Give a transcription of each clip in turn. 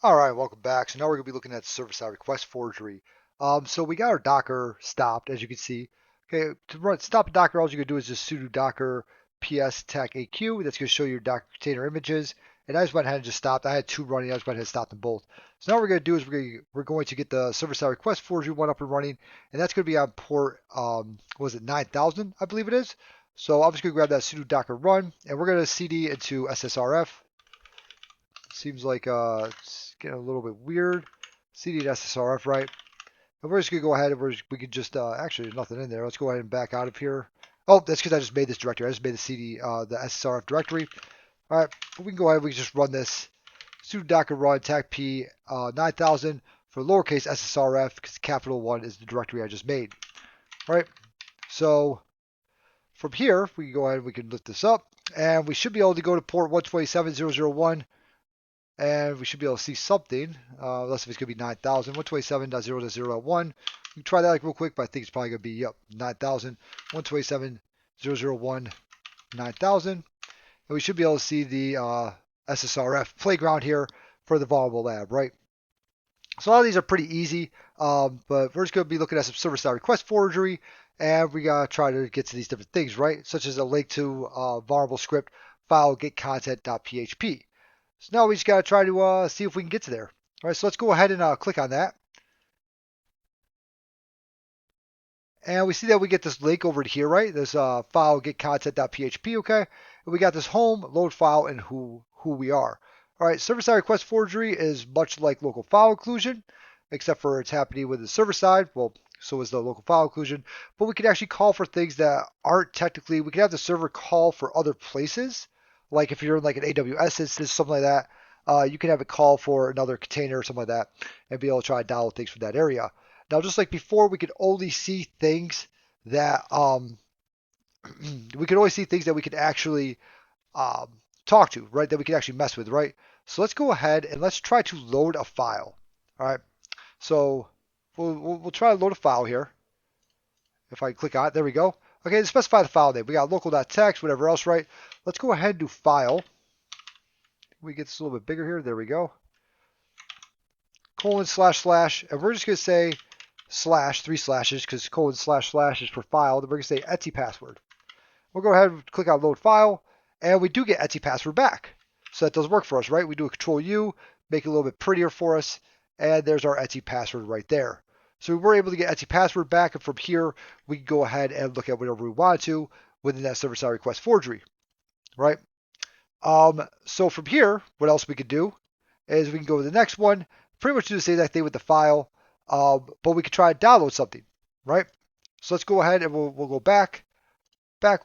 All right, welcome back. So now we're going to be looking at server-side request forgery. So we got our Docker stopped, as you can see. Okay, to stop a Docker, all you can do is just sudo docker ps tech aq. That's going to show you your Docker container images. And I just went ahead and just stopped. I had two running. I just went ahead and stopped them both. So now what we're going to do is we're going to get the server-side request forgery one up and running, and that's going to be on port was it 9000? I believe it is. So I'm just going to grab that sudo docker run, and we're going to cd into SSRF. Seems like it's getting a little bit weird. CD and SSRF, right? And we're just gonna go ahead and we can just actually there's nothing in there. Let's go ahead and back out of here. Oh, that's because I just made this directory. I just made the CD, the SSRF directory. All right, but we can go ahead. We can just run this sudo docker run tag p 9000 for lowercase SSRF because capital one is the directory I just made. All right, so from here we can go ahead and we can lift this up, and we should be able to go to port 127.0.0.1. And we should be able to see something, unless if it's going to be 9000, 127.0.0.1. We can try that like real quick, but I think it's probably going to be, yep, 9000, 127.0.0.1, 9000. And we should be able to see the SSRF playground here for the vulnerable lab, right? So all of these are pretty easy, but we're just going to be looking at some server-side request forgery, and we got to try to get to these different things, right? Such as a link to vulnerable script file getcontent.php. So now we just got to try to see if we can get to there. All right, so let's go ahead and click on that. And we see that we get this link over to here, right? This file getcontent.php, okay? And we got this home, load file, and who we are. All right, server-side request forgery is much like local file occlusion, except for it's happening with the server side. Well, so is the local file occlusion. But we can actually call for things that aren't technically, we can have the server call for other places. Like if you're in like an AWS instance, something like that, you can have it call for another container or something like that and be able to try to download things from that area. Now, just like before, we could only see things that we could only see things that we could actually um, talk to, right? That we could actually mess with, right? So let's go ahead and let's try to load a file. All right. So we'll try to load a file here. If I click on it, there we go. Okay, to specify the file name, we got local.txt, whatever else, right? Let's go ahead and do file. We get this a little bit bigger here. There we go. Colon // and we're just going to say slash, 3 slashes, because colon // is for file. Then we're going to say etc password. We'll go ahead and click on load file, and we do get etc password back. So that does work for us, right? We do a control U, make it a little bit prettier for us, and there's our etc password right there. So we were able to get etc password back, and from here we can go ahead and look at whatever we wanted to within that server-side request forgery, right? So from here, what else we could do is we can go to the next one, pretty much do the same exact thing with the file, but we could try to download something, right? So let's go ahead and we'll go back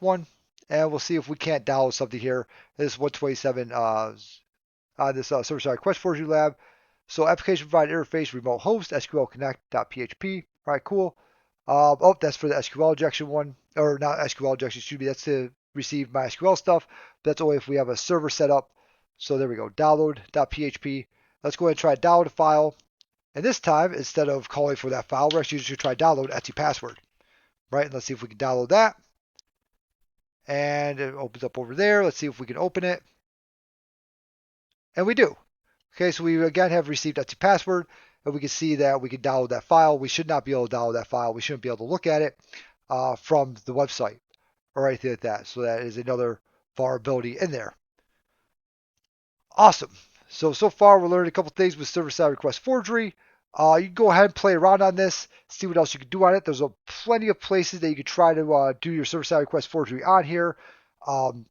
one, and we'll see if we can't download something here. This is 127 on this server-side request forgery lab. So application provider interface, remote host, SQL connect.php. All right, cool. Oh, that's for the SQL injection one, or not SQL injection, excuse me. That's to receive MySQL stuff. But that's only if we have a server set up. So there we go, download.php. Let's go ahead and try to download a file. And this time, instead of calling for that file, we're actually just going to try to download etc password. Right, and let's see if we can download that. And it opens up over there. Let's see if we can open it. And we do. Okay, so we again have received etc password, and we can see that we can download that file. We should not be able to download that file. We shouldn't be able to look at it from the website or anything like that. So that is another vulnerability in there. Awesome. So far we're learning a couple things with server-side request forgery. You can go ahead and play around on this, see what else you can do on it. There's plenty of places that you can try to do your server-side request forgery on here.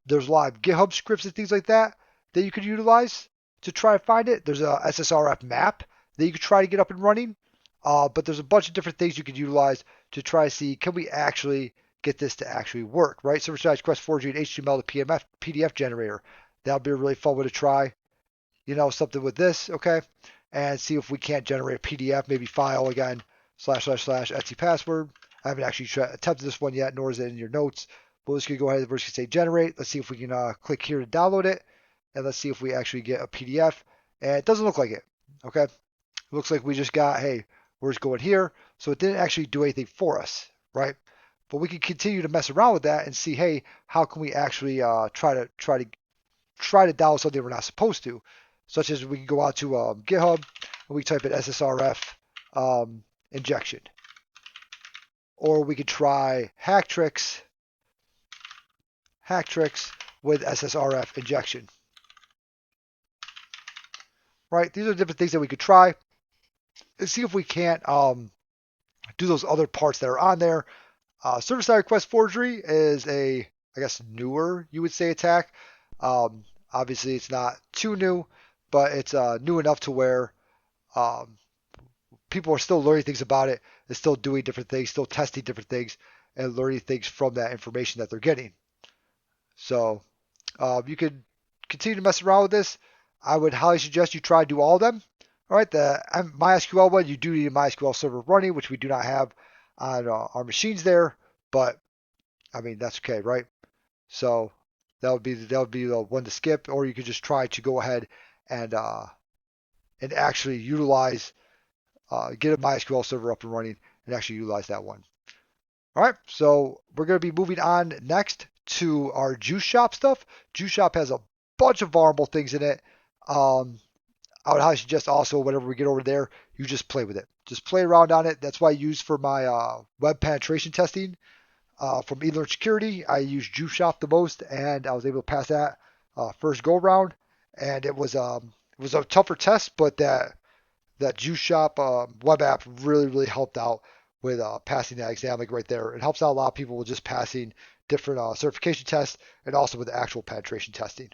There's a lot of GitHub scripts and things like that that you could utilize to try to find it. There's a SSRF map that you could try to get up and running. But there's a bunch of different things you could utilize to try to see, can we actually get this to actually work, right? Server-side request forgery and HTML to PDF generator. That'll be a really fun one to try. You know, something with this, okay? And see if we can't generate a PDF, maybe file again, / etc password. I haven't actually attempted this one yet, nor is it in your notes. But we're just going to go ahead and we're just going to say generate. Let's see if we can click here to download it. And let's see if we actually get a PDF. And it doesn't look like it, okay? It looks like we just got, hey, we're just going here. So it didn't actually do anything for us, right? But we can continue to mess around with that and see, hey, how can we actually try to download something we're not supposed to? such as we can go out to GitHub and we type in SSRF injection. Or we could try hack tricks with SSRF injection. Right? These are different things that we could try and see if we can't do those other parts that are on there. Server-side request forgery is a, I guess, newer, you would say, attack. Obviously, it's not too new, but it's new enough to where people are still learning things about it, and still doing different things, still testing different things, and learning things from that information that they're getting. So you could continue to mess around with this. I would highly suggest you try to do all of them. All right, the MySQL one, you do need a MySQL server running, which we do not have on our machines there, but I mean that's okay, right? So that would be the one to skip, or you could just try to go ahead and actually utilize get a MySQL server up and running and actually utilize that one. All right, so we're going to be moving on next to our Juice Shop stuff. Juice Shop has a bunch of vulnerable things in it. I would highly suggest also whenever we get over there, you just play with it. Just play around on it. That's what I use for my web penetration testing from eLearn Security. I use Juice Shop the most, and I was able to pass that first go round. And it was a tougher test, but that Juice Shop web app really helped out with passing that exam, like right there. It helps out a lot of people with just passing different certification tests and also with the actual penetration testing.